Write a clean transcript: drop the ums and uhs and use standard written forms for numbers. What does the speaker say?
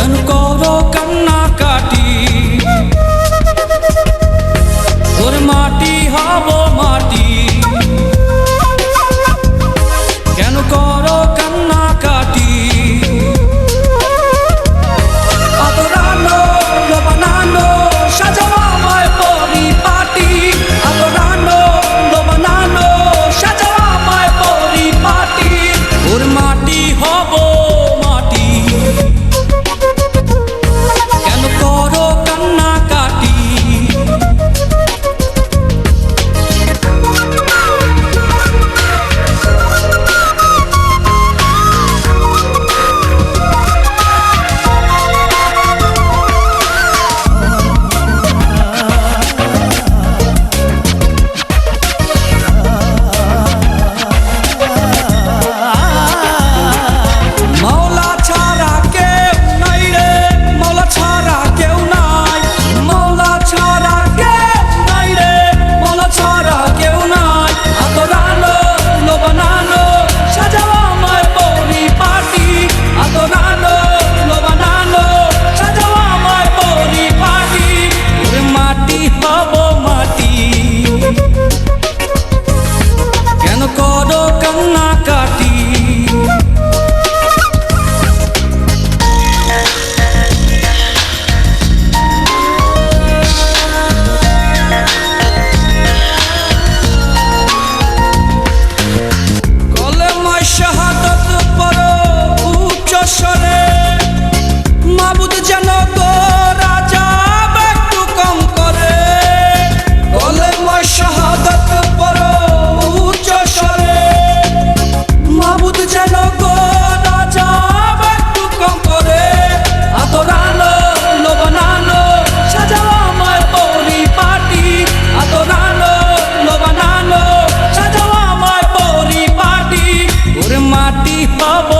কেন করো কান্নাকাটি? ওর মাটি হব মাটি, কেন করো কান্নাকাটি? আদরানো বানানো সাজাও আমায় পরিপাটি, আদরানো বানানো সাজাও আমায় পরিপাটি। ওর মাটি হব মাটি, কেন করো কান্নাকাটি? কেন করো কান্নাকাটি? কলেমায় শাহাদাত পড়ো উচ্চ স্বরে, মাবুদ যেন গো রাজা একটু কম করে। কলেমায় শাহাদাত পড়ো উচ্চ স্বরে, মাবুদ যেন গো রাজা একটু কম করে। আদরানো বানানো সাজাও আমায় পরিপাটি, আদরানো বানানো সাজাও আমায় পরিপাটি। ওর মাটি হব